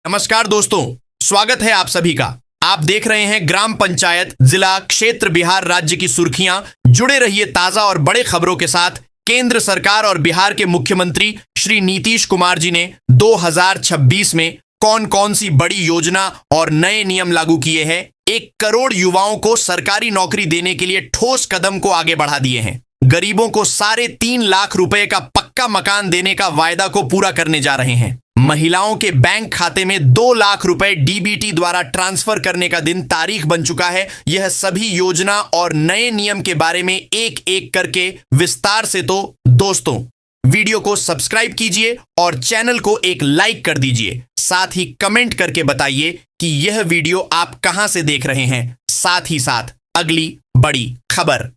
नमस्कार दोस्तों, स्वागत है आप सभी का। आप देख रहे हैं ग्राम पंचायत जिला क्षेत्र बिहार राज्य की सुर्खियां। जुड़े रहिए ताजा और बड़े खबरों के साथ। केंद्र सरकार और बिहार के मुख्यमंत्री श्री नीतीश कुमार जी ने 2026 में कौन कौन सी बड़ी योजना और नए नियम लागू किए हैं। 1 करोड़ युवाओं को सरकारी नौकरी देने के लिए ठोस कदम को आगे बढ़ा दिए हैं। गरीबों को 3.5 लाख रुपए का पक्का मकान देने का वायदा को पूरा करने जा रहे हैं। महिलाओं के बैंक खाते में 2 लाख रुपए डीबीटी द्वारा ट्रांसफर करने का दिन तारीख बन चुका है। यह सभी योजना और नए नियम के बारे में एक एक करके विस्तार से। तो दोस्तों, वीडियो को सब्सक्राइब कीजिए और चैनल को एक लाइक कर दीजिए। साथ ही कमेंट करके बताइए कि यह वीडियो आप कहां से देख रहे हैं। साथ ही साथ अगली बड़ी खबर।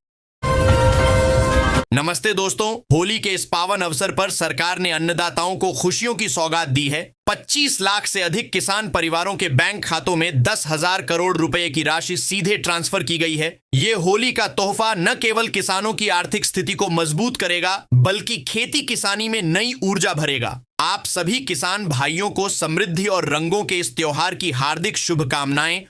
नमस्ते दोस्तों, होली के इस पावन अवसर पर सरकार ने अन्नदाताओं को खुशियों की सौगात दी है। 25 लाख से अधिक किसान परिवारों के बैंक खातों में 10,000 करोड़ रुपए की राशि सीधे ट्रांसफर की गई है। ये होली का तोहफा न केवल किसानों की आर्थिक स्थिति को मजबूत करेगा, बल्कि खेती किसानी में नई ऊर्जा भरेगा। आप सभी किसान भाइयों को समृद्धि और रंगों के इस त्योहार की हार्दिक शुभकामनाएं।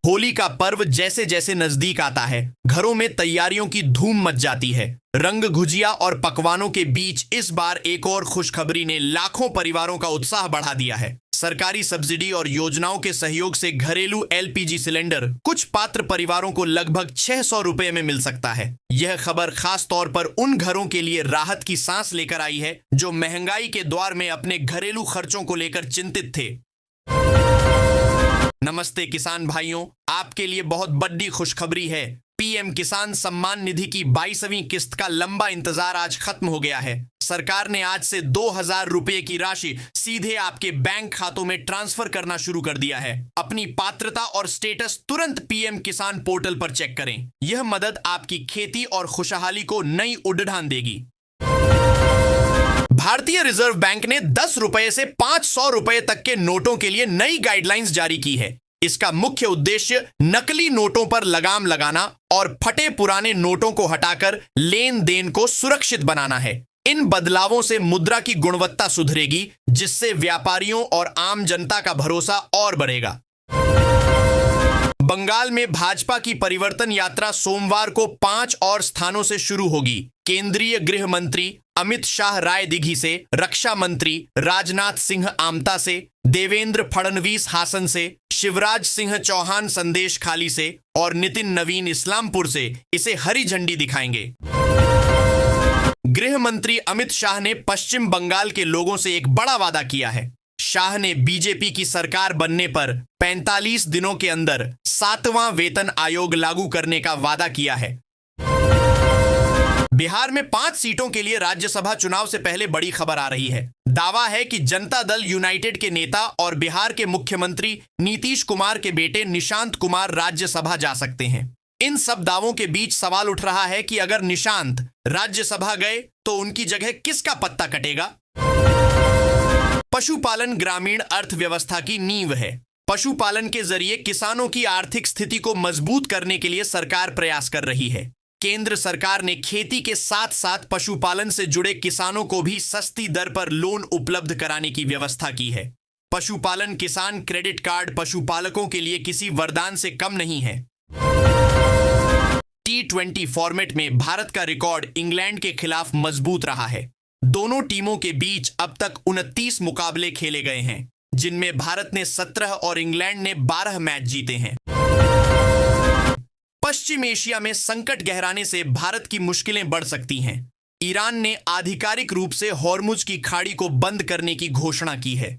होली का पर्व जैसे जैसे नजदीक आता है, घरों में तैयारियों की धूम मच जाती है। रंग, गुजिया और पकवानों के बीच इस बार एक और खुशखबरी ने लाखों परिवारों का उत्साह बढ़ा दिया है। सरकारी सब्सिडी और योजनाओं के सहयोग से घरेलू एलपीजी सिलेंडर कुछ पात्र परिवारों को लगभग 600 रुपए में मिल सकता है। यह खबर खास तौर पर उन घरों के लिए राहत की सांस लेकर आई है जो महंगाई के दौर में अपने घरेलू खर्चों को लेकर चिंतित थे। नमस्ते किसान भाइयों, आपके लिए बहुत बड़ी खुशखबरी है। पीएम किसान सम्मान निधि की 22वीं किस्त का लंबा इंतजार आज खत्म हो गया है। सरकार ने आज से 2,000 रुपए की राशि सीधे आपके बैंक खातों में ट्रांसफर करना शुरू कर दिया है। अपनी पात्रता और स्टेटस तुरंत पीएम किसान पोर्टल पर चेक करें। यह मदद आपकी खेती और खुशहाली को नई उड़ान देगी। भारतीय रिजर्व बैंक ने 10 रुपए से 500 रुपए तक के नोटों के लिए नई गाइडलाइंस जारी की है। इसका मुख्य उद्देश्य नकली नोटों पर लगाम लगाना और फटे पुराने नोटों को हटाकर लेन देन को सुरक्षित बनाना है। इन बदलावों से मुद्रा की गुणवत्ता सुधरेगी, जिससे व्यापारियों और आम जनता का भरोसा और बढ़ेगा। बंगाल में भाजपा की परिवर्तन यात्रा सोमवार को 5 और स्थानों से शुरू होगी। केंद्रीय गृह मंत्री अमित शाह रायदिघी से, रक्षा मंत्री राजनाथ सिंह आमता से, देवेंद्र फडणवीस हासन से, शिवराज सिंह चौहान संदेश खाली से और नितिन नवीन इस्लामपुर से इसे हरी झंडी दिखाएंगे। गृह मंत्री अमित शाह ने पश्चिम बंगाल के लोगों से एक बड़ा वादा किया है। शाह ने बीजेपी की सरकार बनने पर 45 दिनों के अंदर 7वां वेतन आयोग लागू करने का वादा किया है। बिहार में 5 सीटों के लिए राज्यसभा चुनाव से पहले बड़ी खबर आ रही है। दावा है कि जनता दल यूनाइटेड के नेता और बिहार के मुख्यमंत्री नीतीश कुमार के बेटे निशांत कुमार राज्यसभा जा सकते हैं। इन सब दावों के बीच सवाल उठ रहा है कि अगर निशांत राज्यसभा गए तो उनकी जगह किसका पत्ता कटेगा। पशुपालन ग्रामीण अर्थव्यवस्था की नींव है। पशुपालन के जरिए किसानों की आर्थिक स्थिति को मजबूत करने के लिए सरकार प्रयास कर रही है। केंद्र सरकार ने खेती के साथ साथ पशुपालन से जुड़े किसानों को भी सस्ती दर पर लोन उपलब्ध कराने की व्यवस्था की है। पशुपालन किसान क्रेडिट कार्ड पशुपालकों के लिए किसी वरदान से कम नहीं है। T20 फॉर्मेट में भारत का रिकॉर्ड इंग्लैंड के खिलाफ मजबूत रहा है। दोनों टीमों के बीच अब तक 29 मुकाबले खेले गए हैं, जिनमें भारत ने 17 और इंग्लैंड ने 12 मैच जीते हैं। पश्चिम एशिया में संकट गहराने से भारत की मुश्किलें बढ़ सकती हैं। ईरान ने आधिकारिक रूप से हॉर्मुज की खाड़ी को बंद करने की घोषणा की है।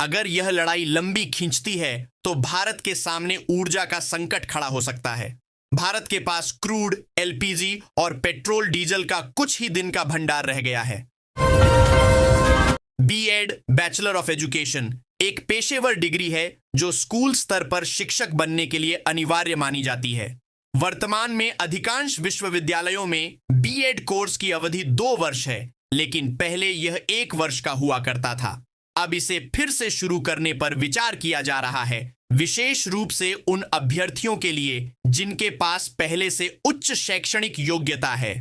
अगर यह लड़ाई लंबी खींचती है तो भारत के सामने ऊर्जा का संकट खड़ा हो सकता है। भारत के पास क्रूड, एलपीजी और पेट्रोल डीजल का कुछ ही दिन का भंडार रह गया है। बीएड, बैचलर ऑफ एजुकेशन, एक पेशेवर डिग्री है जो स्कूल स्तर पर शिक्षक बनने के लिए अनिवार्य मानी जाती है। वर्तमान में अधिकांश विश्वविद्यालयों में बीएड कोर्स की अवधि 2 वर्ष है, लेकिन पहले यह 1 वर्ष का हुआ करता था। अब इसे फिर से शुरू करने पर विचार किया जा रहा है, विशेष रूप से उन अभ्यर्थियों के लिए जिनके पास पहले से उच्च शैक्षणिक योग्यता है।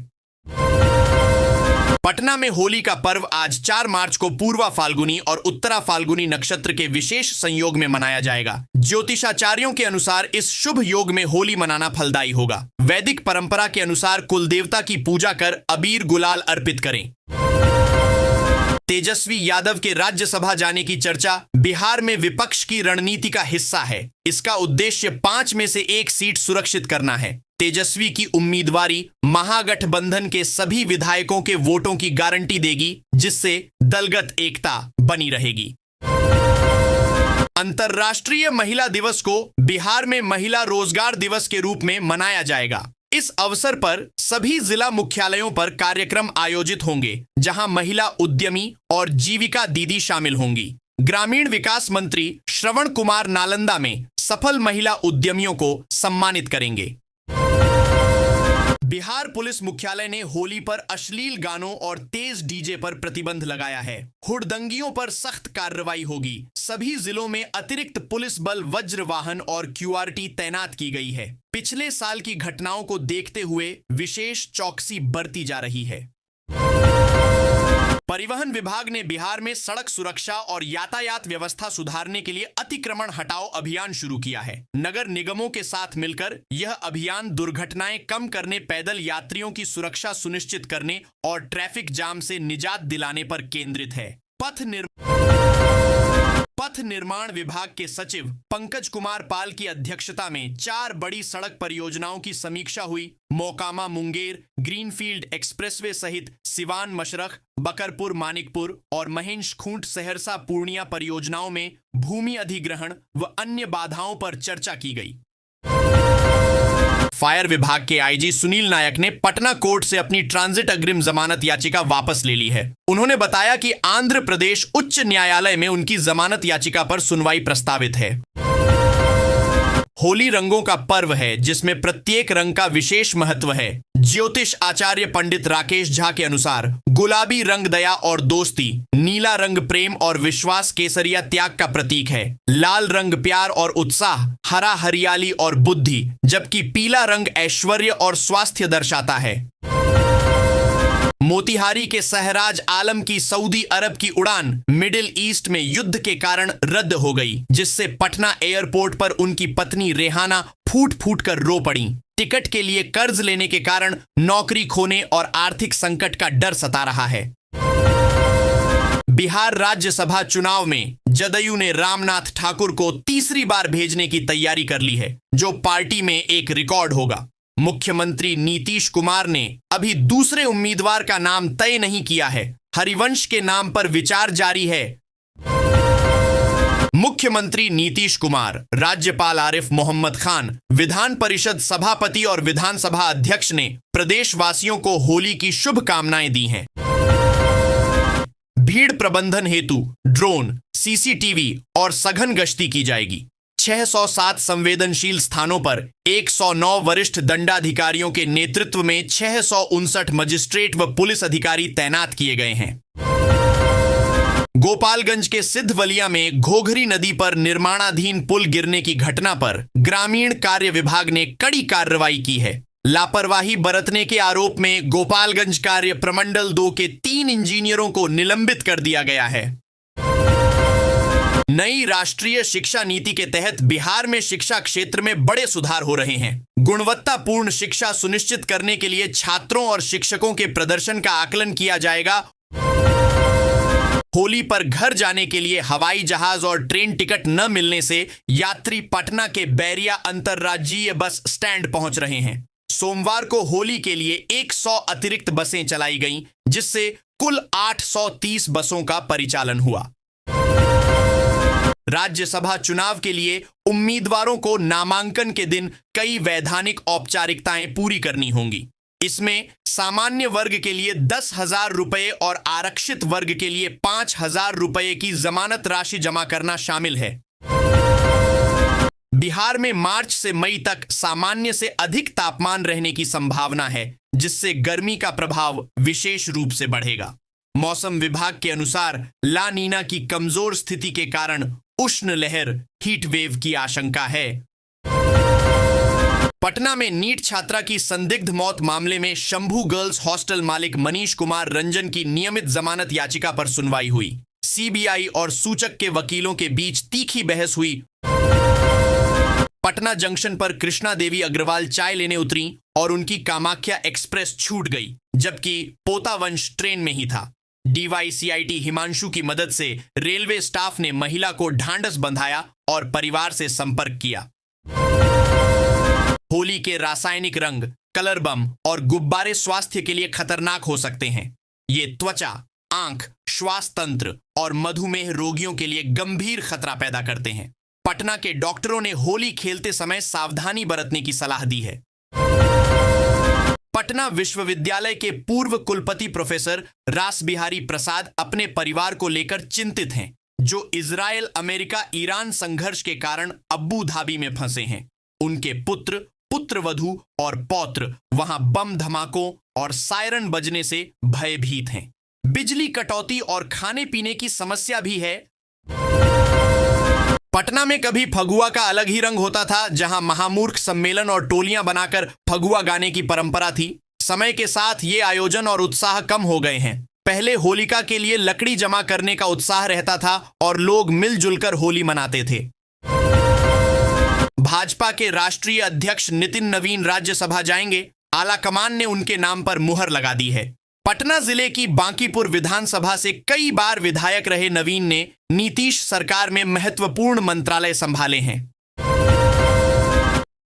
पटना में होली का पर्व आज 4 मार्च को पूर्वा फाल्गुनी और उत्तरा फाल्गुनी नक्षत्र के विशेष संयोग में मनाया जाएगा। ज्योतिषाचार्यों के अनुसार इस शुभ योग में होली मनाना फलदायी होगा। वैदिक परंपरा के अनुसार कुल देवता की पूजा कर अबीर गुलाल अर्पित करें। तेजस्वी यादव के राज्यसभा जाने की चर्चा बिहार में विपक्ष की रणनीति का हिस्सा है। इसका उद्देश्य 5 में से 1 सीट सुरक्षित करना है। तेजस्वी की उम्मीदवारी महागठबंधन के सभी विधायकों के वोटों की गारंटी देगी, जिससे दलगत एकता बनी रहेगी। अंतर्राष्ट्रीय महिला दिवस को बिहार में महिला रोजगार दिवस के रूप में मनाया जाएगा। इस अवसर पर सभी जिला मुख्यालयों पर कार्यक्रम आयोजित होंगे, जहां महिला उद्यमी और जीविका दीदी शामिल होंगी। ग्रामीण विकास मंत्री श्रवण कुमार नालंदा में सफल महिला उद्यमियों को सम्मानित करेंगे। बिहार पुलिस मुख्यालय ने होली पर अश्लील गानों और तेज डीजे पर प्रतिबंध लगाया है। हुड़दंगियों पर सख्त कार्रवाई होगी। सभी जिलों में अतिरिक्त पुलिस बल वज्र वाहन और क्यूआरटी तैनात की गई है। पिछले साल की घटनाओं को देखते हुए विशेष चौकसी बरती जा रही है। परिवहन विभाग ने बिहार में सड़क सुरक्षा और यातायात व्यवस्था सुधारने के लिए अतिक्रमण हटाओ अभियान शुरू किया है। नगर निगमों के साथ मिलकर यह अभियान दुर्घटनाएं कम करने, पैदल यात्रियों की सुरक्षा सुनिश्चित करने और ट्रैफिक जाम से निजात दिलाने पर केंद्रित है। पथ निर्माण विभाग के सचिव पंकज कुमार पाल की अध्यक्षता में 4 बड़ी सड़क परियोजनाओं की समीक्षा हुई। मोकामा मुंगेर ग्रीनफील्ड एक्सप्रेसवे सहित सिवान मशरख, बकरपुर मानिकपुर और महेश खूंट सहरसा पूर्णिया परियोजनाओं में भूमि अधिग्रहण व अन्य बाधाओं पर चर्चा की गई। फायर विभाग के आईजी सुनील नायक ने पटना कोर्ट से अपनी ट्रांजिट अग्रिम जमानत याचिका वापस ले ली है। उन्होंने बताया कि आंध्र प्रदेश उच्च न्यायालय में उनकी जमानत याचिका पर सुनवाई प्रस्तावित है। होली रंगों का पर्व है, जिसमें प्रत्येक रंग का विशेष महत्व है। ज्योतिष आचार्य पंडित राकेश झा के अनुसार गुलाबी रंग दया और दोस्ती, नीला रंग प्रेम और विश्वास, केसरिया त्याग का प्रतीक है, लाल रंग प्यार और उत्साह, हरा हरियाली और बुद्धि, जबकि पीला रंग ऐश्वर्य और स्वास्थ्य दर्शाता है। मोतिहारी के सहराज आलम की सऊदी अरब की उड़ान मिडिल ईस्ट में युद्ध के कारण रद्द हो गई, जिससे पटना एयरपोर्ट पर उनकी पत्नी रेहाना फूट फूट कर रो पड़ी। टिकट के लिए कर्ज लेने के कारण नौकरी खोने और आर्थिक संकट का डर सता रहा है। बिहार राज्यसभा चुनाव में जदयू ने रामनाथ ठाकुर को तीसरी बार भेजने की तैयारी कर ली है, जो पार्टी में एक रिकॉर्ड होगा। मुख्यमंत्री नीतीश कुमार ने अभी दूसरे उम्मीदवार का नाम तय नहीं किया है। हरिवंश के नाम पर विचार जारी है। मुख्यमंत्री नीतीश कुमार, राज्यपाल आरिफ मोहम्मद खान, विधान परिषद सभापति और विधानसभा अध्यक्ष ने प्रदेशवासियों को होली की शुभकामनाएं दी हैं। भीड़ प्रबंधन हेतु ड्रोन, सीसीटीवी और सघन गश्ती की जाएगी। 607 संवेदनशील स्थानों पर 109 वरिष्ठ दंडाधिकारियों के नेतृत्व में 659 मजिस्ट्रेट व पुलिस अधिकारी तैनात किए गए हैं। गोपालगंज के सिद्धवलिया में घोघरी नदी पर निर्माणाधीन पुल गिरने की घटना पर ग्रामीण कार्य विभाग ने कड़ी कार्रवाई की है। लापरवाही बरतने के आरोप में गोपालगंज कार्य प्रमंडल 2 के 3 इंजीनियरों को निलंबित कर दिया गया है। नई राष्ट्रीय शिक्षा नीति के तहत बिहार में शिक्षा क्षेत्र में बड़े सुधार हो रहे हैं। गुणवत्तापूर्ण शिक्षा सुनिश्चित करने के लिए छात्रों और शिक्षकों के प्रदर्शन का आकलन किया जाएगा। होली पर घर जाने के लिए हवाई जहाज और ट्रेन टिकट न मिलने से यात्री पटना के बैरिया अंतर्राज्यीय बस स्टैंड पहुंच रहे हैं। सोमवार को होली के लिए 100 अतिरिक्त बसें चलाई गईं, जिससे कुल 830 बसों का परिचालन हुआ। राज्यसभा चुनाव के लिए उम्मीदवारों को नामांकन के दिन कई वैधानिक औपचारिकताएं पूरी करनी होंगी। इसमें सामान्य वर्ग के लिए 10,000 रुपए और आरक्षित वर्ग के लिए 5,000 रुपए की जमानत राशि जमा करना शामिल है। बिहार में मार्च से मई तक सामान्य से अधिक तापमान रहने की संभावना है, जिससे गर्मी का प्रभाव विशेष रूप से बढ़ेगा। मौसम विभाग के अनुसार ला नीना की कमजोर स्थिति के कारण उष्ण लहर हीट वेव की आशंका है। पटना में नीट छात्रा की संदिग्ध मौत मामले में शंभू गर्ल्स हॉस्टल मालिक मनीष कुमार रंजन की नियमित जमानत याचिका पर सुनवाई हुई। सीबीआई और सूचक के वकीलों के बीच तीखी बहस हुई। पटना जंक्शन पर कृष्णा देवी अग्रवाल चाय लेने उतरी और उनकी कामाख्या एक्सप्रेस छूट गई, जबकि पोतावंश ट्रेन में ही था। डीवाईसीआईटी हिमांशु की मदद से रेलवे स्टाफ ने महिला को ढांढस बंधाया और परिवार से संपर्क किया। होली के रासायनिक रंग, कलर बम और गुब्बारे स्वास्थ्य के लिए खतरनाक हो सकते हैं। ये त्वचा, आंख, श्वास तंत्र और मधुमेह रोगियों के लिए गंभीर खतरा पैदा करते हैं। पटना के डॉक्टरों ने होली खेलते समय सावधानी बरतने की सलाह दी है। पटना विश्वविद्यालय के पूर्व कुलपति प्रोफेसर रासबिहारी प्रसाद अपने परिवार को लेकर चिंतित हैं, जो इजरायल अमेरिका ईरान संघर्ष के कारण अब्बू धाबी में फंसे हैं। उनके पुत्र, पुत्रवधू और पौत्र वहां बम धमाकों और सायरन बजने से भयभीत हैं। बिजली कटौती और खाने पीने की समस्या भी है। पटना में कभी फगुआ का अलग ही रंग होता था, जहां महामूर्ख सम्मेलन और टोलियां बनाकर फगुआ गाने की परंपरा थी। समय के साथ ये आयोजन और उत्साह कम हो गए हैं। पहले होलिका के लिए लकड़ी जमा करने का उत्साह रहता था और लोग मिलजुल कर होली मनाते थे। भाजपा के राष्ट्रीय अध्यक्ष नितिन नवीन राज्यसभा जाएंगे। आलाकमान ने उनके नाम पर मुहर लगा दी है। पटना जिले की बांकीपुर विधानसभा से कई बार विधायक रहे नवीन ने नीतीश सरकार में महत्वपूर्ण मंत्रालय संभाले हैं।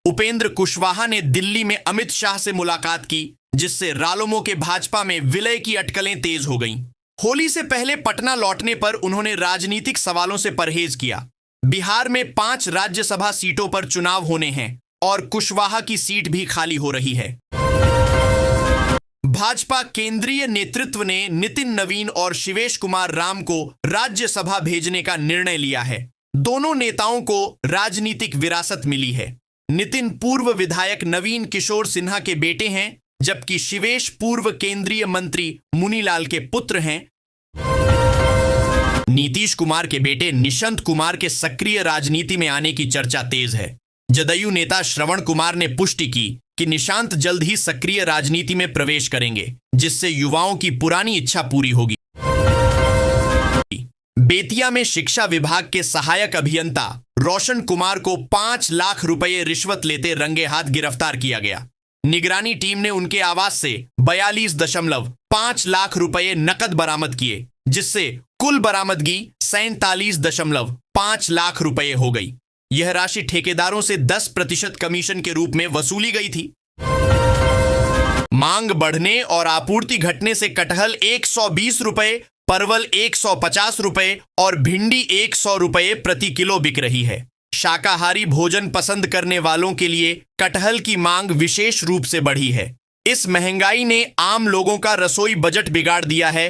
उपेंद्र कुशवाहा ने दिल्ली में अमित शाह से मुलाकात की, जिससे रालोमो के भाजपा में विलय की अटकलें तेज हो गईं। होली से पहले पटना लौटने पर उन्होंने राजनीतिक सवालों से परहेज किया। बिहार में 5 राज्यसभा सीटों पर चुनाव होने हैं और कुशवाहा की सीट भी खाली हो रही है। भाजपा केंद्रीय नेतृत्व ने नितिन नवीन और शिवेश कुमार राम को राज्यसभा भेजने का निर्णय लिया है। दोनों नेताओं को राजनीतिक विरासत मिली है। नितिन पूर्व विधायक नवीन किशोर सिन्हा के बेटे हैं, जबकि शिवेश पूर्व केंद्रीय मंत्री मुनीलाल के पुत्र हैं। नीतीश कुमार के बेटे निशंत कुमार के सक्रिय राजनीति में आने की चर्चा तेज है। जदयू नेता श्रवण कुमार ने पुष्टि की कि निशांत जल्द ही सक्रिय राजनीति में प्रवेश करेंगे, जिससे युवाओं की पुरानी इच्छा पूरी होगी। बेतिया में शिक्षा विभाग के सहायक अभियंता रोशन कुमार को 5 लाख रुपए रिश्वत लेते रंगे हाथ गिरफ्तार किया गया। निगरानी टीम ने उनके आवास से 42.5 लाख रुपए नकद बरामद किए, जिससे कुल बरामदगी 47.5 लाख रुपए हो गई। यह राशि ठेकेदारों से 10% कमीशन के रूप में वसूली गई थी। मांग बढ़ने और आपूर्ति घटने से कटहल 120 रुपए, परवल 150 रुपए और भिंडी 100 रुपए प्रति किलो बिक रही है। शाकाहारी भोजन पसंद करने वालों के लिए कटहल की मांग विशेष रूप से बढ़ी है। इस महंगाई ने आम लोगों का रसोई बजट बिगाड़ दिया है।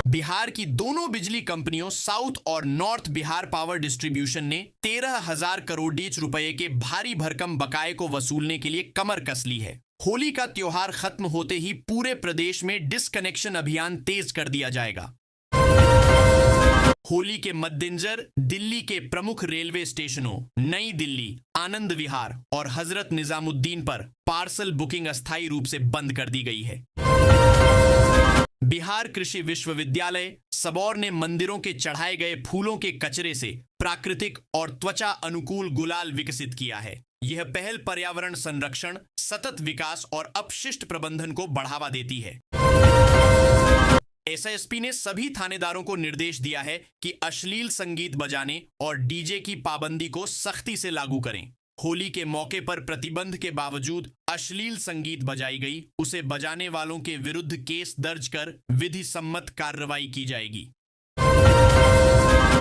बिहार की दोनों बिजली कंपनियों साउथ और नॉर्थ बिहार पावर डिस्ट्रीब्यूशन ने 13,000 करोड़ रुपए के भारी भरकम बकाये को वसूलने के लिए कमर कस ली है। होली का त्योहार खत्म होते ही पूरे प्रदेश में डिस्कनेक्शन अभियान तेज कर दिया जाएगा। होली के मद्देनजर दिल्ली के प्रमुख रेलवे स्टेशनों नई दिल्ली, आनंद विहार और हजरत निजामुद्दीन पर पार्सल बुकिंग अस्थायी रूप से बंद कर दी गई है। बिहार कृषि विश्वविद्यालय सबौर ने मंदिरों के चढ़ाए गए फूलों के कचरे से प्राकृतिक और त्वचा अनुकूल गुलाल विकसित किया है। यह पहल पर्यावरण संरक्षण, सतत विकास और अपशिष्ट प्रबंधन को बढ़ावा देती है। एसएसपी ने सभी थानेदारों को निर्देश दिया है कि अश्लील संगीत बजाने और डीजे की पाबंदी को सख्ती से लागू करें। होली के मौके पर प्रतिबंध के बावजूद अश्लील संगीत बजाई गई, उसे बजाने वालों के विरुद्ध केस दर्ज कर विधि सम्मत कार्रवाई की जाएगी।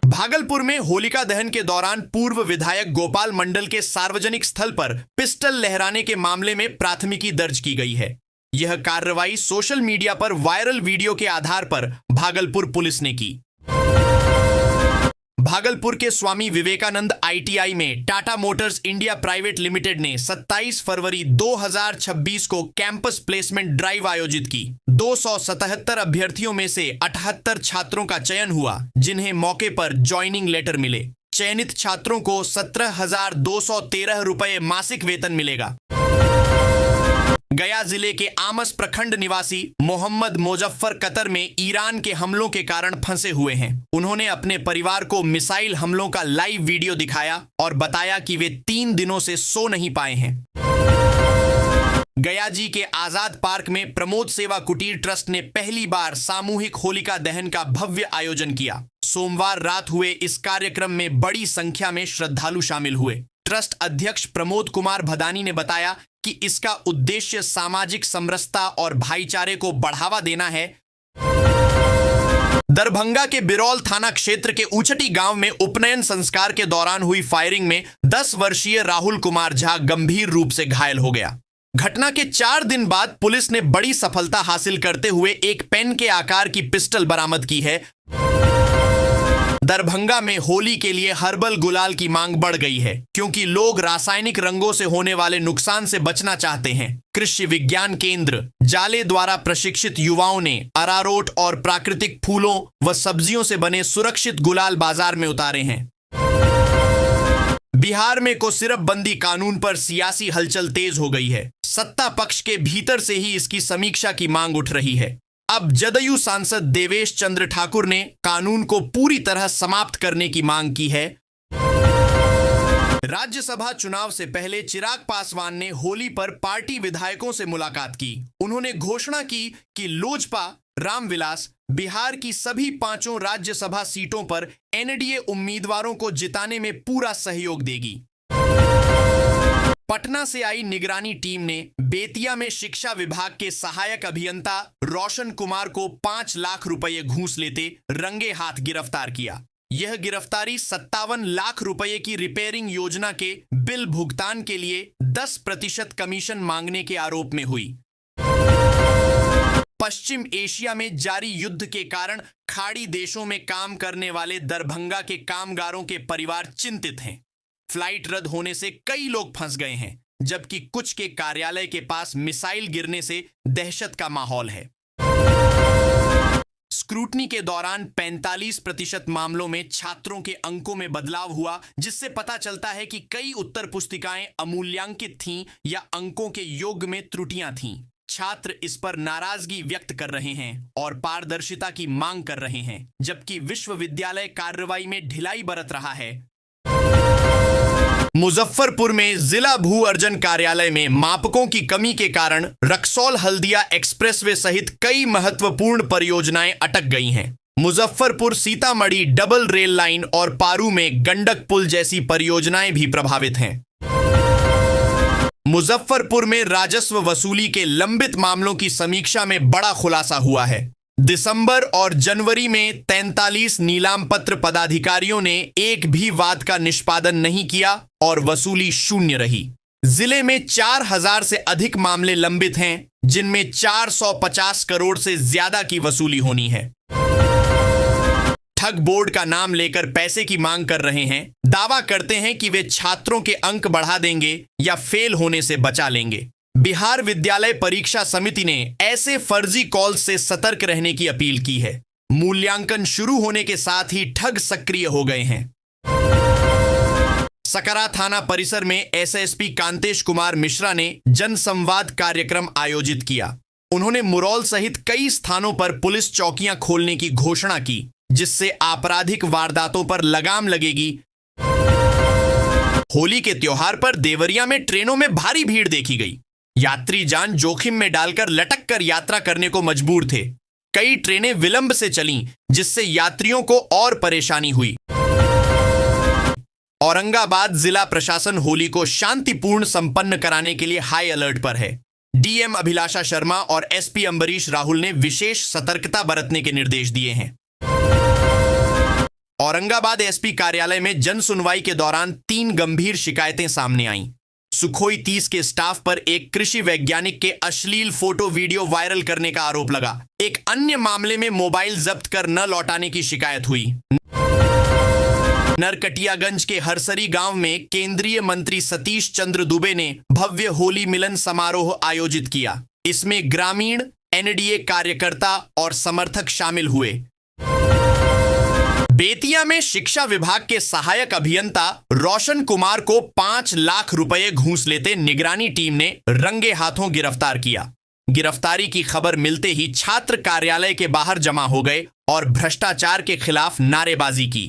भागलपुर में होलिका दहन के दौरान पूर्व विधायक गोपाल मंडल के सार्वजनिक स्थल पर पिस्टल लहराने के मामले में प्राथमिकी दर्ज की गई है। यह कार्रवाई सोशल मीडिया पर वायरल वीडियो के आधार पर भागलपुर पुलिस ने की। भागलपुर के स्वामी विवेकानंद आईटीआई में Tata Motors India private limited ने 27 फरवरी 2026 को कैंपस प्लेसमेंट ड्राइव आयोजित की। 277 अभ्यर्थियों में से 78 छात्रों का चयन हुआ, जिन्हें मौके पर ज्वाइनिंग लेटर मिले। चयनित छात्रों को 17,213 रुपये मासिक वेतन मिलेगा। गया जिले के आमस प्रखंड निवासी मोहम्मद मुजफ्फर कतर में ईरान के हमलों के कारण फंसे हुए हैं। उन्होंने अपने परिवार को मिसाइल हमलों का लाइव वीडियो दिखाया और बताया कि वे 3 दिनों से सो नहीं पाए हैं। गया जी के आजाद पार्क में प्रमोद सेवा कुटीर ट्रस्ट ने पहली बार सामूहिक होलिका दहन का भव्य आयोजन किया। सोमवार रात हुए इस कार्यक्रम में बड़ी संख्या में श्रद्धालु शामिल हुए। ट्रस्ट अध्यक्ष प्रमोद कुमार भदानी ने बताया कि इसका उद्देश्य सामाजिक समरसता और भाईचारे को बढ़ावा देना है। दरभंगा के बिरौल थाना क्षेत्र के ऊचटी गांव में उपनयन संस्कार के दौरान हुई फायरिंग में 10 वर्षीय राहुल कुमार झा गंभीर रूप से घायल हो गया। घटना के 4 दिन बाद पुलिस ने बड़ी सफलता हासिल करते हुए एक पेन के आकार की पिस्टल बरामद की है। दरभंगा में होली के लिए हर्बल गुलाल की मांग बढ़ गई है, क्योंकि लोग रासायनिक रंगों से होने वाले नुकसान से बचना चाहते हैं। कृषि विज्ञान केंद्र जाले द्वारा प्रशिक्षित युवाओं ने अरारोट और प्राकृतिक फूलों व सब्जियों से बने सुरक्षित गुलाल बाजार में उतारे हैं। बिहार में को सिर्फ बंदी कानून पर सियासी हलचल तेज हो गई है। सत्ता पक्ष के भीतर से ही इसकी समीक्षा की मांग उठ रही है। अब जदयू सांसद देवेश चंद्र ठाकुर ने कानून को पूरी तरह समाप्त करने की मांग की है। राज्यसभा चुनाव से पहले चिराग पासवान ने होली पर पार्टी विधायकों से मुलाकात की। उन्होंने घोषणा की कि लोजपा रामविलास बिहार की सभी 5 राज्यसभा सीटों पर एनडीए उम्मीदवारों को जिताने में पूरा सहयोग देगी। पटना से आई निगरानी टीम ने बेतिया में शिक्षा विभाग के सहायक अभियंता रोशन कुमार को 5 लाख रुपए घूस लेते रंगे हाथ गिरफ्तार किया। यह गिरफ्तारी 57 लाख रुपए की रिपेयरिंग योजना के बिल भुगतान के लिए 10% कमीशन मांगने के आरोप में हुई। पश्चिम एशिया में जारी युद्ध के कारण खाड़ी देशों में काम करने वाले दरभंगा के कामगारों के परिवार चिंतित हैं। फ्लाइट रद्द होने से कई लोग फंस गए हैं, जबकि कुछ के कार्यालय के पास मिसाइल गिरने से दहशत का माहौल है। स्क्रूटनी के दौरान 45% मामलों में छात्रों के अंकों में बदलाव हुआ, जिससे पता चलता है कि कई उत्तर पुस्तिकाएं अमूल्यांकित थीं या अंकों के योग में त्रुटियां थीं। छात्र इस पर नाराजगी व्यक्त कर रहे हैं और पारदर्शिता की मांग कर रहे हैं, जबकि विश्वविद्यालय कार्रवाई में ढिलाई बरत रहा है। मुजफ्फरपुर में जिला भू अर्जन कार्यालय में मापकों की कमी के कारण रक्सौल हल्दिया एक्सप्रेसवे सहित कई महत्वपूर्ण परियोजनाएं अटक गई हैं। Muzaffarpur Sitamarhi double rail line और पारू में गंडक पुल जैसी परियोजनाएं भी प्रभावित हैं। मुजफ्फरपुर में राजस्व वसूली के लंबित मामलों की समीक्षा में बड़ा खुलासा हुआ है। दिसंबर और जनवरी में 43 नीलाम पत्र पदाधिकारियों ने एक भी वाद का निष्पादन नहीं किया और वसूली शून्य रही। जिले में 4000 से अधिक मामले लंबित हैं, जिनमें 450 करोड़ से ज्यादा की वसूली होनी है। ठग बोर्ड का नाम लेकर पैसे की मांग कर रहे हैं। दावा करते हैं कि वे छात्रों के अंक बढ़ा देंगे या फेल होने से बचा लेंगे। बिहार विद्यालय परीक्षा समिति ने ऐसे फर्जी कॉल से सतर्क रहने की अपील की है। मूल्यांकन शुरू होने के साथ ही ठग सक्रिय हो गए हैं। सकरा थाना परिसर में एसएसपी कांतेश कुमार मिश्रा ने जनसंवाद कार्यक्रम आयोजित किया। उन्होंने मुरौल सहित कई स्थानों पर पुलिस चौकियां खोलने की घोषणा की, जिससे आपराधिक वारदातों पर लगाम लगेगी। होली के त्योहार पर देवरिया में ट्रेनों में भारी भीड़ देखी गई। यात्री जान जोखिम में डालकर लटक कर यात्रा करने को मजबूर थे। कई ट्रेनें विलंब से चलीं, जिससे यात्रियों को और परेशानी हुई। औरंगाबाद जिला प्रशासन होली को शांतिपूर्ण संपन्न कराने के लिए हाई अलर्ट पर है। डीएम अभिलाषा शर्मा और एसपी अंबरीश राहुल ने विशेष सतर्कता बरतने के निर्देश दिए हैं। औरंगाबाद एसपी कार्यालय में जन सुनवाई के दौरान 3 गंभीर शिकायतें सामने आईं। सुखोई 30 के स्टाफ पर एक कृषि वैज्ञानिक के अश्लील फोटो वीडियो वायरल करने का आरोप लगा। एक अन्य मामले में मोबाइल जब्त कर न लौटाने की शिकायत हुई। नरकटियागंज के हरसरी गांव में केंद्रीय मंत्री सतीश चंद्र दुबे ने भव्य होली मिलन समारोह आयोजित किया। इसमें ग्रामीण, एनडीए कार्यकर्ता और समर्थक शामिल हुए। बेतिया में शिक्षा विभाग के सहायक अभियंता रोशन कुमार को 5 लाख रुपए घूस लेते निगरानी टीम ने रंगे हाथों गिरफ्तार किया। गिरफ्तारी की खबर मिलते ही छात्र कार्यालय के बाहर जमा हो गए और भ्रष्टाचार के खिलाफ नारेबाजी की।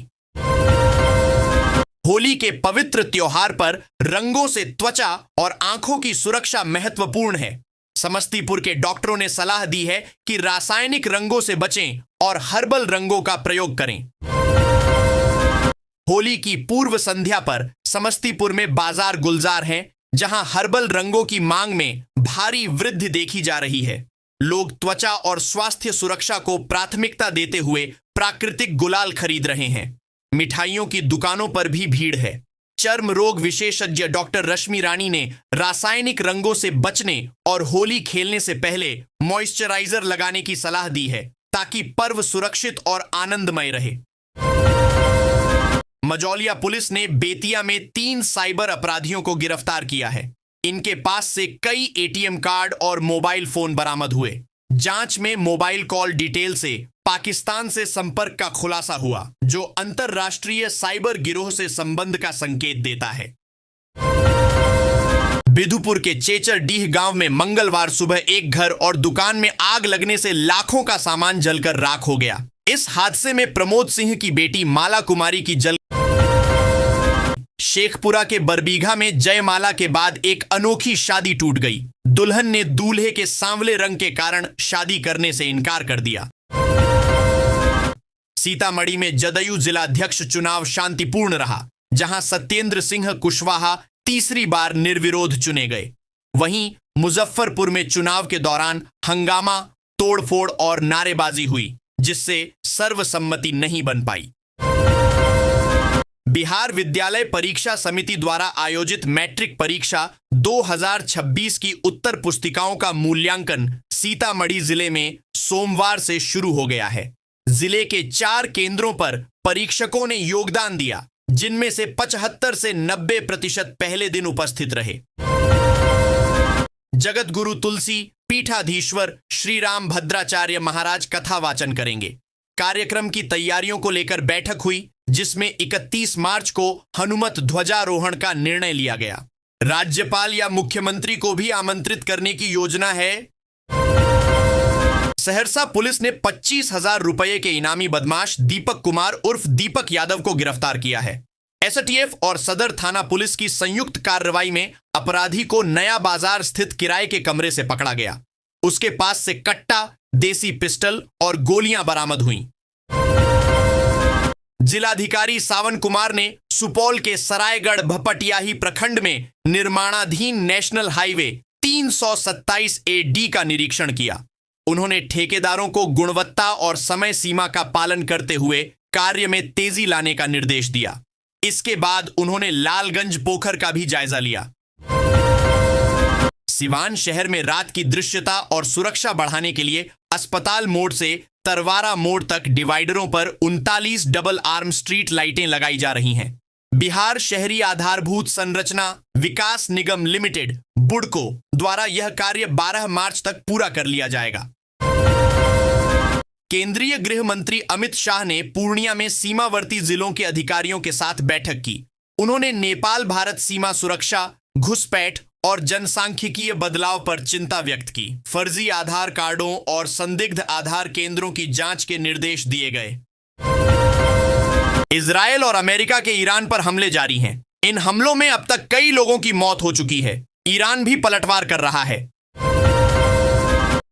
होली के पवित्र त्योहार पर रंगों से त्वचा और आंखों की सुरक्षा महत्वपूर्ण है। समस्तीपुर के डॉक्टरों ने सलाह दी है कि रासायनिक रंगों से बचें और हर्बल रंगों का प्रयोग करें। होली की पूर्व संध्या पर समस्तीपुर में बाजार गुलजार हैं, जहां हर्बल रंगों की मांग में भारी वृद्धि देखी जा रही है। लोग त्वचा और स्वास्थ्य सुरक्षा को प्राथमिकता देते हुए प्राकृतिक गुलाल खरीद रहे हैं। मिठाइयों की दुकानों पर भी भीड़ है। चर्म रोग विशेषज्ञ डॉक्टर रश्मि रानी ने रासायनिक रंगों से बचने और होली खेलने से पहले मॉइस्चराइजर लगाने की सलाह दी है, ताकि पर्व सुरक्षित और आनंदमय रहे। मजौलिया पुलिस ने बेतिया में 3 साइबर अपराधियों को गिरफ्तार किया है। इनके पास से कई एटीएम कार्ड और मोबाइल फोन बरामद हुए। जांच में मोबाइल कॉल डिटेल से पाकिस्तान से संपर्क का खुलासा हुआ, जो अंतरराष्ट्रीय साइबर गिरोह से संबंध का संकेत देता है। बिधुपुर के चेचरडीह गांव में मंगलवार सुबह एक घर और दुकान में आग लगने से लाखों का सामान जलकर राख हो गया। इस हादसे में प्रमोद सिंह की बेटी माला कुमारी की जल। शेखपुरा के बरबीघा में जयमाला के बाद एक अनोखी शादी टूट गई। दुल्हन ने दूल्हे के सांवले रंग के कारण शादी करने से इनकार कर दिया। सीतामढ़ी में जदयू जिलाध्यक्ष चुनाव शांतिपूर्ण रहा, जहां सत्येंद्र सिंह कुशवाहा तीसरी बार निर्विरोध चुने गए। वहीं मुजफ्फरपुर में चुनाव के दौरान हंगामा, तोड़फोड़ और नारेबाजी हुई, जिससे सर्वसम्मति नहीं बन पाई। बिहार विद्यालय परीक्षा समिति द्वारा आयोजित मैट्रिक परीक्षा 2026 की उत्तर पुस्तिकाओं का मूल्यांकन सीतामढ़ी जिले में सोमवार से शुरू हो गया है। जिले के 4 केंद्रों पर परीक्षकों ने योगदान दिया, जिनमें से 75 से 90% पहले दिन उपस्थित रहे। जगत गुरु तुलसी पीठाधीश्वर श्री राम भद्राचार्य महाराज कथा वाचन करेंगे। कार्यक्रम की तैयारियों को लेकर बैठक हुई, जिसमें 31 मार्च को हनुमत ध्वजारोहण का निर्णय लिया गया। राज्यपाल या मुख्यमंत्री को भी आमंत्रित करने की योजना है। सहरसा पुलिस ने 25,000 रुपए के इनामी बदमाश दीपक कुमार उर्फ दीपक यादव को गिरफ्तार किया है। एसटीएफ और सदर थाना पुलिस की संयुक्त कार्रवाई में अपराधी को नया बाजार स्थित किराए के कमरे से पकड़ा गया। उसके पास से कट्टा, देसी पिस्टल और गोलियां बरामद हुईं। जिलाधिकारी सावन कुमार ने सुपौल के सरायगढ़ भपटियाही प्रखंड में निर्माणाधीन नेशनल हाईवे 327A-D का निरीक्षण किया। उन्होंने ठेकेदारों को गुणवत्ता और समय सीमा का पालन करते हुए कार्य में तेजी लाने का निर्देश दिया। इसके बाद उन्होंने लालगंज पोखर का भी जायजा लिया। सिवान शहर में रात की दृश्यता और सुरक्षा बढ़ाने के लिए अस्पताल मोड़ से तरवारा मोड़ तक डिवाइडरों पर 39 डबल आर्म स्ट्रीट लाइटें लगाई जा रही हैं। बिहार शहरी आधारभूत संरचना विकास निगम लिमिटेड बुडको द्वारा यह कार्य 12 मार्च तक पूरा कर लिया जाएगा। केंद्रीय गृह मंत्री अमित शाह ने पूर्णिया में सीमावर्ती जिलों के अधिकारियों के साथ बैठक की। उन्होंने नेपाल भारत सीमा सुरक्षा, घुसपैठ और जनसांख्यिकीय बदलाव पर चिंता व्यक्त की। फर्जी आधार कार्डों और संदिग्ध आधार केंद्रों की जांच के निर्देश दिए गए। इजरायल और अमेरिका के ईरान पर हमले जारी हैं। इन हमलों में अब तक कई लोगों की मौत हो चुकी है। ईरान भी पलटवार कर रहा है।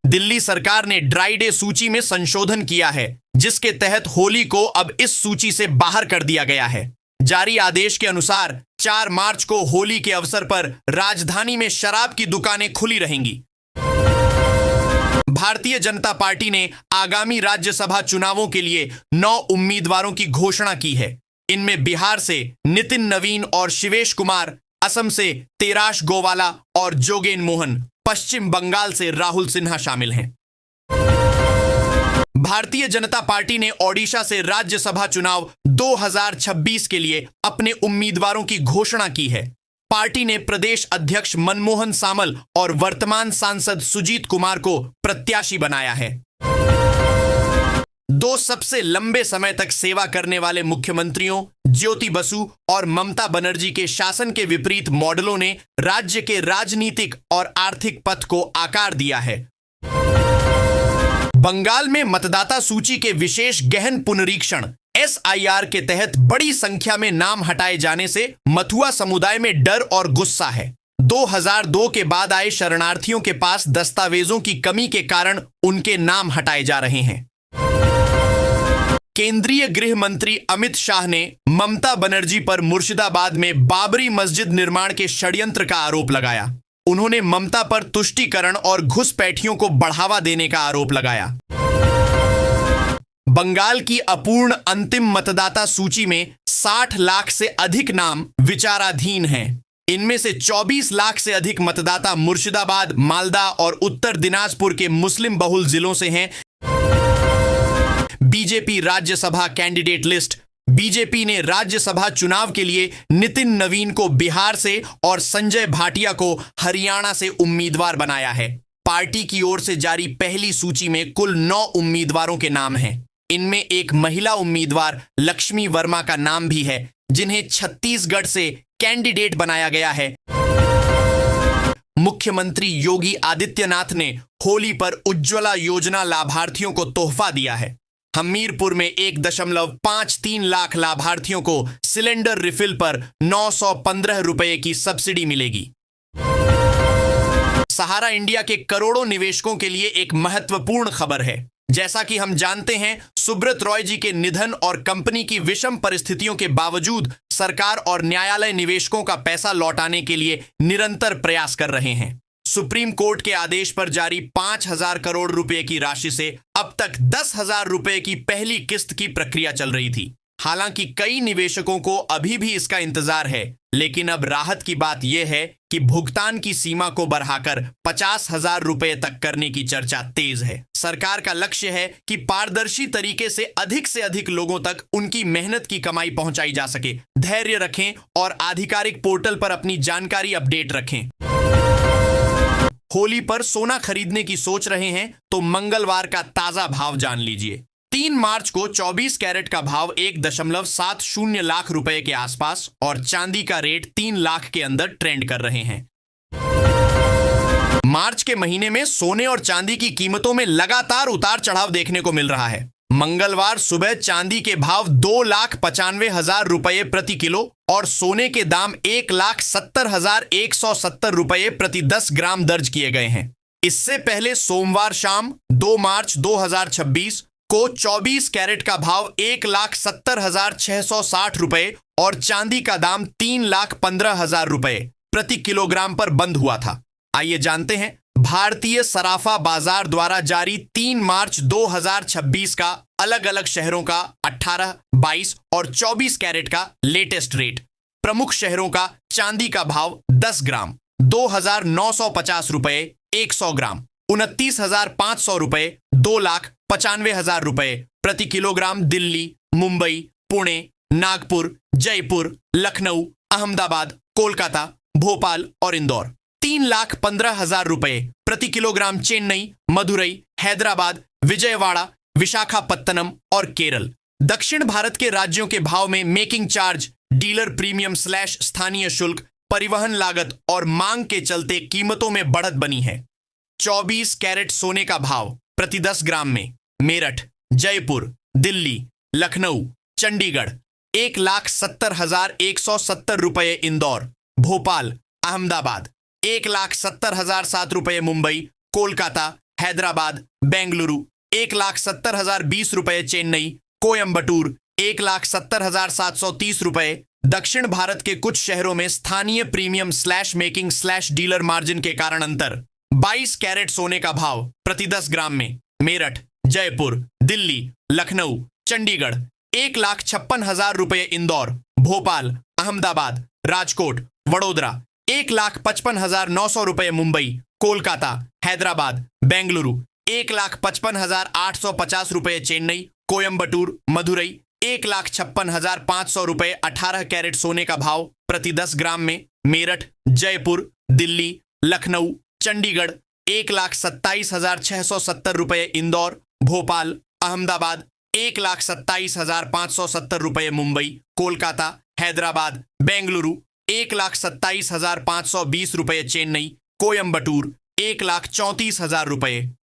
दिल्ली सरकार ने ड्राई डे सूची में संशोधन किया है, जिसके तहत होली को अब इस सूची से बाहर कर दिया गया है। जारी आदेश के अनुसार 4 मार्च को होली के अवसर पर राजधानी में शराब की दुकानें खुली रहेंगी। भारतीय जनता पार्टी ने आगामी राज्यसभा चुनावों के लिए 9 उम्मीदवारों की घोषणा की है। इनमें बिहार से नितिन नवीन और शिवेश कुमार, असम से तेराश गोवाला और जोगेन मोहन, पश्चिम बंगाल से राहुल सिन्हा शामिल हैं। भारतीय जनता पार्टी ने ओडिशा से राज्यसभा चुनाव 2026 के लिए अपने उम्मीदवारों की घोषणा की है। पार्टी ने प्रदेश अध्यक्ष मनमोहन सामल और वर्तमान सांसद सुजीत कुमार को प्रत्याशी बनाया है। दो सबसे लंबे समय तक सेवा करने वाले मुख्यमंत्रियों ज्योति बसु और ममता बनर्जी के शासन के विपरीत मॉडलों ने राज्य के राजनीतिक और आर्थिक पथ को आकार दिया है। बंगाल में मतदाता सूची के विशेष गहन पुनरीक्षण SIR के तहत बड़ी संख्या में नाम हटाए जाने से मथुआ समुदाय में डर और गुस्सा है। 2002 के बाद आए शरणार्थियों के पास दस्तावेजों की कमी के कारण उनके नाम हटाए जा रहे हैं। केंद्रीय गृह मंत्री अमित शाह ने ममता बनर्जी पर मुर्शिदाबाद में बाबरी मस्जिद निर्माण के षड्यंत्र का आरोप लगाया। उन्होंने ममता पर तुष्टीकरण और घुसपैठियों को बढ़ावा देने का आरोप लगाया। बंगाल की अपूर्ण अंतिम मतदाता सूची में 60 लाख से अधिक नाम विचाराधीन हैं। इनमें से 24 लाख से अधिक मतदाता मुर्शिदाबाद, मालदा और उत्तर दिनाजपुर के मुस्लिम बहुल जिलों से हैं। BJP Rajya Sabha candidate list. BJP ने राज्यसभा चुनाव के लिए नितिन नवीन को बिहार से और संजय भाटिया को हरियाणा से उम्मीदवार बनाया है। पार्टी की ओर से जारी पहली सूची में कुल 9 उम्मीदवारों के नाम हैं। इनमें एक महिला उम्मीदवार लक्ष्मी वर्मा का नाम भी है, जिन्हें छत्तीसगढ़ से कैंडिडेट बनाया गया है। मुख्यमंत्री योगी आदित्यनाथ ने होली पर उज्ज्वला योजना लाभार्थियों को तोहफा दिया है। हमीरपुर में 1.53 लाख लाभार्थियों को सिलेंडर रिफिल पर 915 रुपए की सब्सिडी मिलेगी। सहारा इंडिया के करोड़ों निवेशकों के लिए एक महत्वपूर्ण खबर है। जैसा कि हम जानते हैं, सुब्रत रॉय जी के निधन और कंपनी की विषम परिस्थितियों के बावजूद सरकार और न्यायालय निवेशकों का पैसा लौटाने के लिए निरंतर प्रयास कर रहे हैं। सुप्रीम कोर्ट के आदेश पर जारी 5,000 करोड़ रुपए की राशि से अब तक 10,000 रुपए की पहली किस्त की प्रक्रिया चल रही थी। हालांकि कई निवेशकों को अभी भी इसका इंतजार है, लेकिन अब राहत की बात यह है कि भुगतान की सीमा को बढ़ाकर 50,000 रुपए तक करने की चर्चा तेज है। सरकार का लक्ष्य है कि पारदर्शी तरीके से अधिक लोगों तक उनकी मेहनत की कमाई पहुंचाई जा सके। धैर्य रखें और आधिकारिक पोर्टल पर अपनी जानकारी अपडेट रखें। होली पर सोना खरीदने की सोच रहे हैं तो मंगलवार का ताजा भाव जान लीजिए। 3 मार्च को 24 कैरेट का भाव 1.70 लाख रुपए के आसपास और चांदी का रेट 3 लाख के अंदर ट्रेंड कर रहे हैं। मार्च के महीने में सोने और चांदी की कीमतों में लगातार उतार चढ़ाव देखने को मिल रहा है। मंगलवार सुबह चांदी के भाव 2,95,000 रुपए प्रति किलो और सोने के दाम 1,70,170 रुपए प्रति 10 ग्राम दर्ज किए गए हैं। इससे पहले सोमवार शाम 2 मार्च 2026 को 24 कैरेट का भाव 1,70,660 रुपए और चांदी का दाम 3,15,000 रुपए प्रति किलोग्राम पर बंद हुआ था। आइए जानते हैं भारतीय सराफा बाजार द्वारा जारी 3 मार्च 2026 का अलग अलग शहरों का 18, 22 और 24 कैरेट का लेटेस्ट रेट। प्रमुख शहरों का चांदी का भाव 10 ग्राम 2,950 रुपए 100 ग्राम, 29,500 रुपए 2,95,000 रुपए प्रति किलोग्राम दिल्ली, मुंबई, पुणे, नागपुर, जयपुर, लखनऊ, अहमदाबाद, कोलकाता, भोपाल और इंदौर। 3,15,000 रुपए प्रति किलोग्राम चेन्नई, मदुरई, हैदराबाद, विजयवाड़ा, विशाखापत्तनम और केरल। दक्षिण भारत के राज्यों के भाव में मेकिंग चार्ज, डीलर प्रीमियम / स्थानीय शुल्क, परिवहन लागत और मांग के चलते कीमतों में बढ़त बनी है। 24 कैरेट सोने का भाव प्रति 10 ग्राम में मेरठ, जयपुर, दिल्ली, लखनऊ, चंडीगढ़ 1,70,170 रुपए इंदौर, भोपाल, अहमदाबाद 1,70,007 रुपए मुंबई, कोलकाता, हैदराबाद, बेंगलुरु 1,70,020 रुपए चेन्नई, कोयंबटूर 1,70,730 रुपए। दक्षिण भारत के कुछ शहरों में स्थानीय प्रीमियम / मेकिंग / डीलर मार्जिन के कारण अंतर। 22 कैरेट सोने का भाव प्रति 10 ग्राम में मेरठ, जयपुर, दिल्ली, लखनऊ, चंडीगढ़ 1,56,000 रुपए इंदौर, भोपाल, अहमदाबाद, राजकोट, वडोदरा 1,55,900 रुपए मुंबई, कोलकाता, हैदराबाद, बेंगलुरु 1,55,850 रुपए चेन्नई, कोयंबटूर, मदुरई 1,56,500 रुपए। 18 कैरेट सोने का भाव प्रति 10 ग्राम में मेरठ, जयपुर, दिल्ली, लखनऊ, चंडीगढ़ 1,27,670 रुपए इंदौर, भोपाल, अहमदाबाद, 1,27,570 रुपए मुंबई, कोलकाता, हैदराबाद, बेंगलुरु 1,27,520 रुपए चेन्नई, कोयंबटूर 1,34,000 रुपए।